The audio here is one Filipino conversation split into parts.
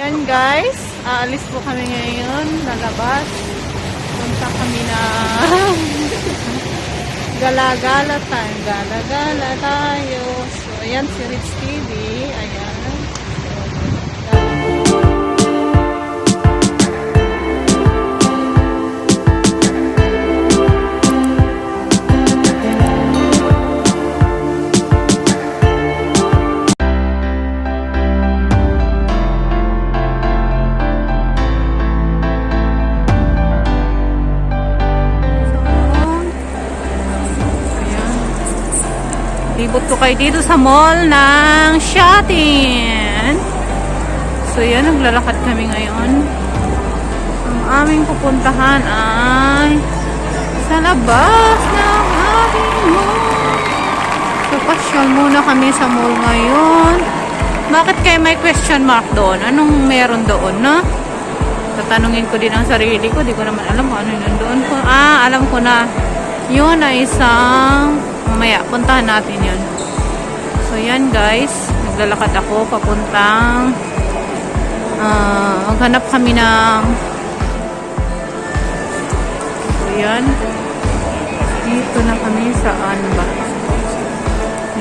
Yan guys, aalis po kami ngayon, lalabas. Punta kami na gala-gala tayo. So, ayan si Rich TV. Ayan. Libot ko kayo dito sa mall ng Shatin. So yan, naglalakad kami ngayon. Ang aming pupuntahan ay sa labas ng ating mall. So pasyal muna kami sa mall ngayon. Bakit kayo may question mark doon? Anong meron doon, no? Tatanungin ko din ang sarili ko. Di ko naman alam kung ano yun doon. Alam ko na. Yun ay isang mamaya, puntahan natin yun. So, yan guys. Naglalakad ako papuntang maghanap kami ng so, yan. Dito na kami saan ba?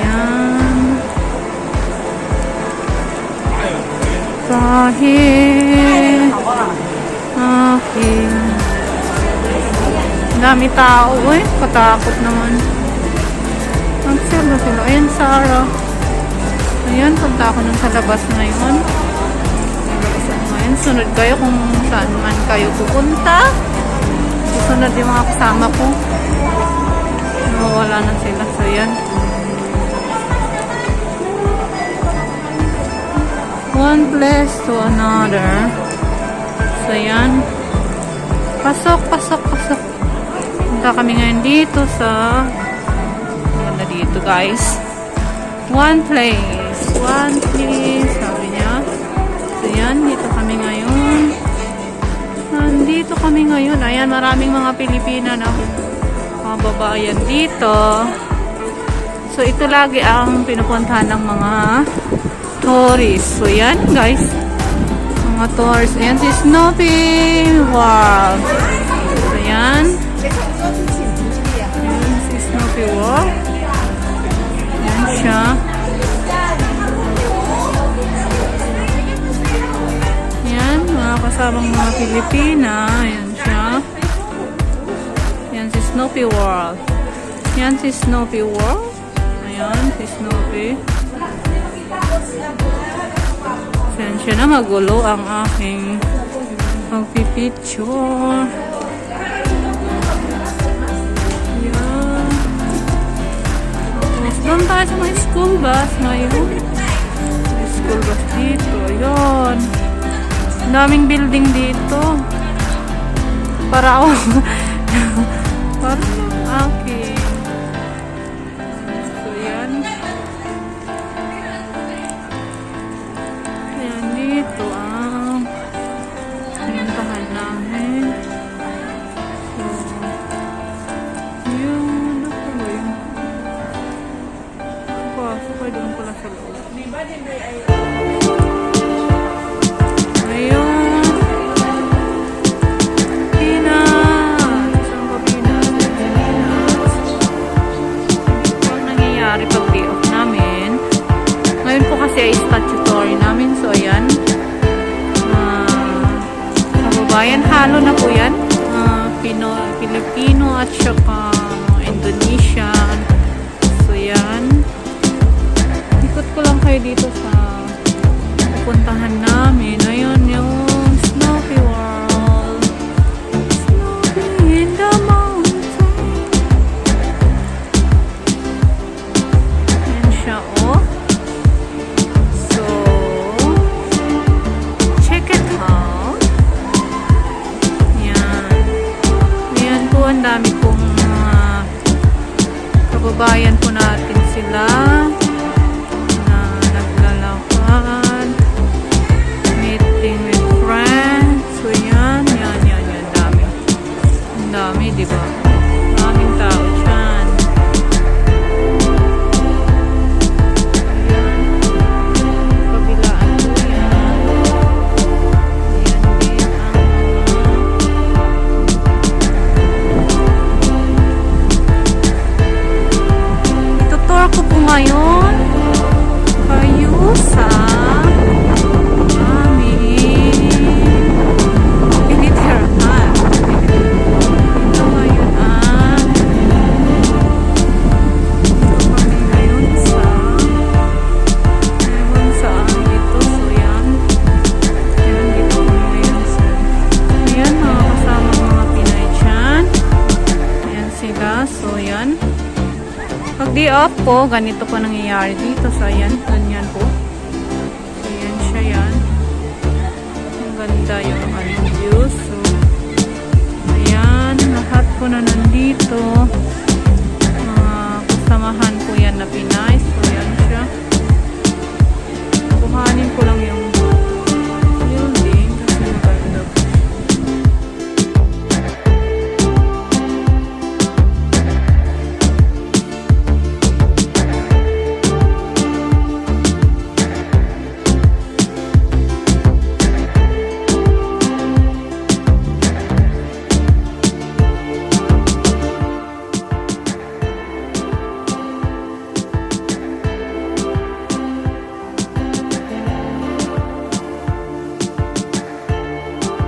Yan. Kahit dami tao eh. Katakot naman. Ang sila sila. Ayan, Sarah. Ayan, punta ako nun sa labas ngayon. Ayan, sunod kayo kung saan man kayo pupunta. Susunod yung mga kasama ko. Nawawala na sila. So, ayan. One place to another. So, ayan. Pasok. Punta kami ngayon dito sa dito guys. One place, sabi niya. So yan, dito kami ngayon. Nandito kami ngayon. Ayan, maraming mga Pilipina na mga babayan dito. So ito lagi ang pinupuntahan ng mga tourists. So yan guys, mga tourists. Ayan si Snoopy. Wow. So yan. Ayan si Snoopy. Wow. Siya. Yan, mga kasamang mga Pilipina. Ayan siya. Yan si Snoopy World. Yan si Snoopy World. Ayan, si Snoopy. Ayan siya na magulo ang aking magpipicture. Doon tayo sa may school bus. May school bus dito. Ayun. Ang daming building dito. Para okay. So, yan. Ayan dito ang pinuntahan namin. Doon pala sa loob. Ayun. Pinas. Saan ba Pinas? Ito ang nangyayari pag day off namin. Ngayon po kasi ay statutory namin. So, ayan. Kababayan, halo na po yan. Pilipino at saka Indonesian. So, yan. Ikot ko lang kayo dito sa pupuntahan namin. Ayun yung Snoopy World. Snoopy in the mountain. Ayan siya, oh. So, check it out. Ayan. Ayan po, ang dami pong kababayan po natin sila. Meeting off po, ganito po nangyayari dito. So, ayan, ganyan po. So, ayan siya yan. Ang ganda yung view. So, ayan, lahat po na nandito. Kasamahan po yan na Pinay. So, ayan siya. Kuhanin ko lang yung building kasi maganda po.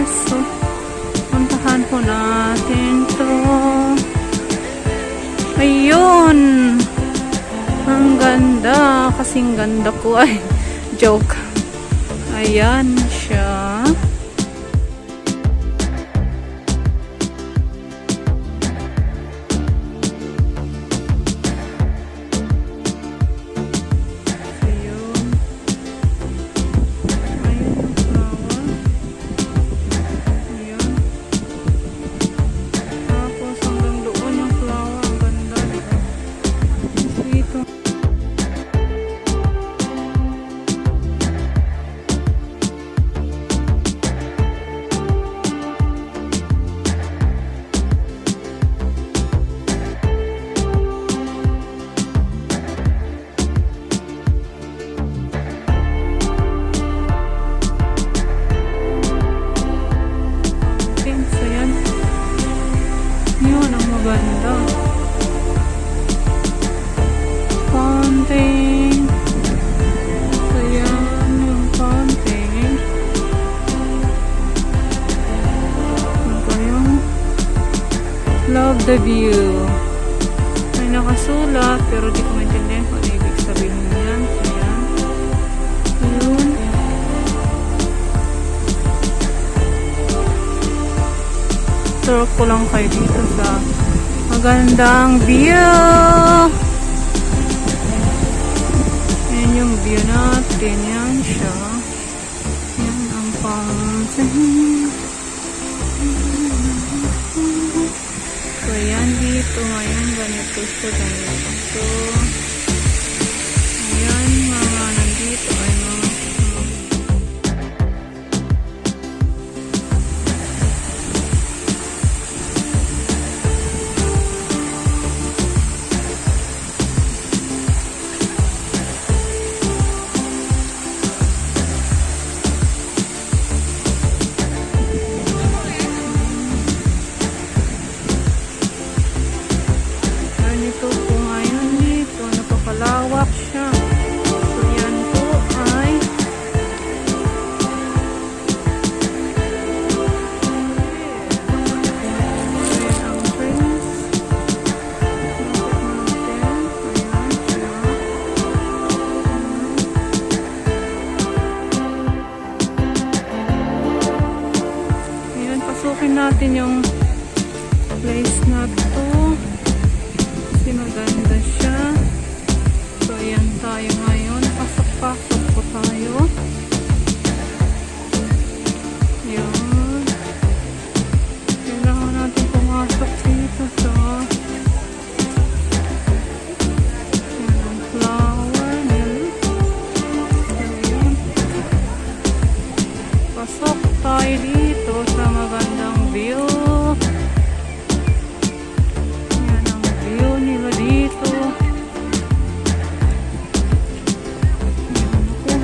So, puntahan po natin to. Ayun! Ang ganda. Kasing ganda po ay joke. Ayan siya. Ganda. Fountain. So, yan yung fountain. Ito yung love the view. May nakasulat pero di ko maintindihan kung ano ibig sabihin yan. So, yan. Yun. Surf ko lang kayo dito sa magandang view. Yan yung view natin. Yan siya. Yan ang fountain. So, yan dito. Ngayon, ganito siya. Ganito. So, ayan, mga nandito ay mga lawak siya. So, yan po ay ayan ang trees. Ayan siya. Ayan, pasukin natin yung place na to. Kasi maganda siya. So, ayan tayo ngayon. Pasok-pasok po tayo. Ayan. Kailangan natin pumasok dito sa ayan ang flower. Ayan. Pasok tayo dito sa magandang view. Ayan ang view nila dito.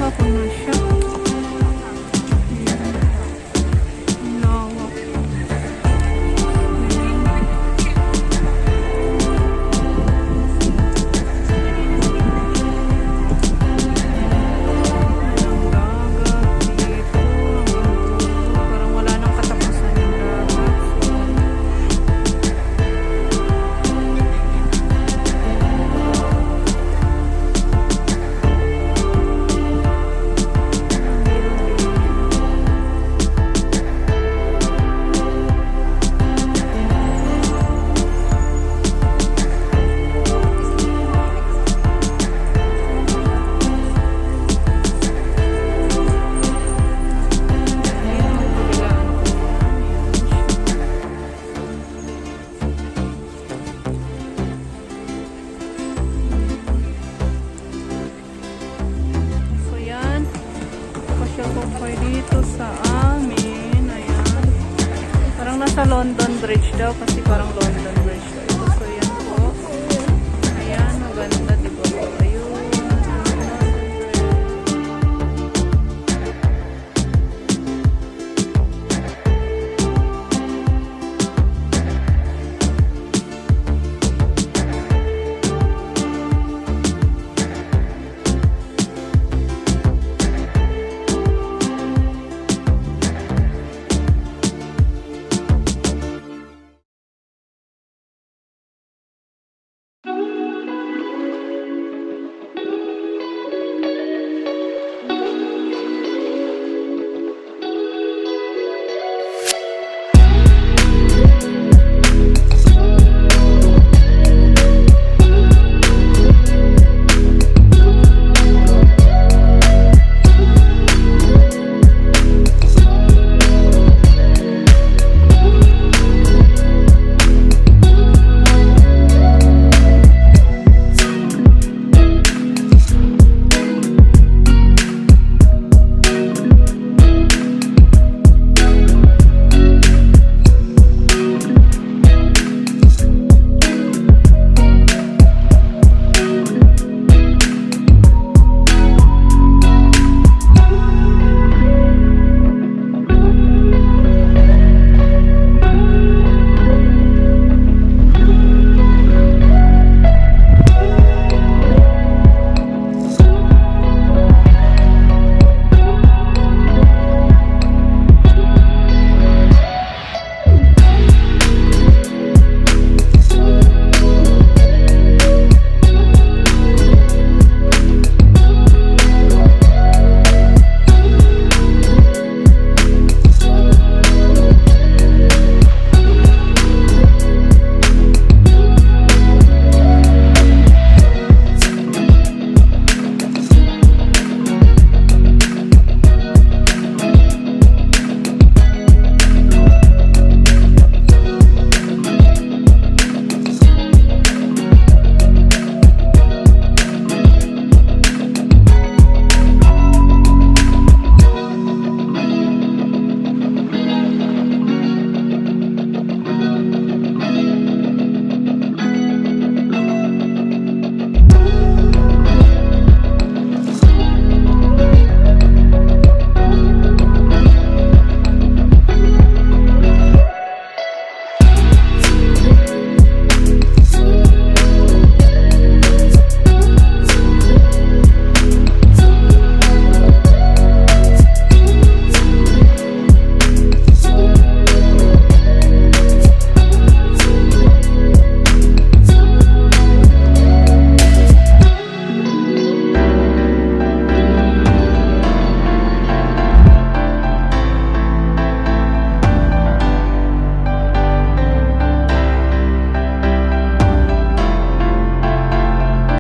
Ako na siya. Ayan. Ang lawak. Ayan. Ang dagat dito. Parang wala nang katapusan yung dagat. sa London Bridge daw kasi parang London Bridge daw.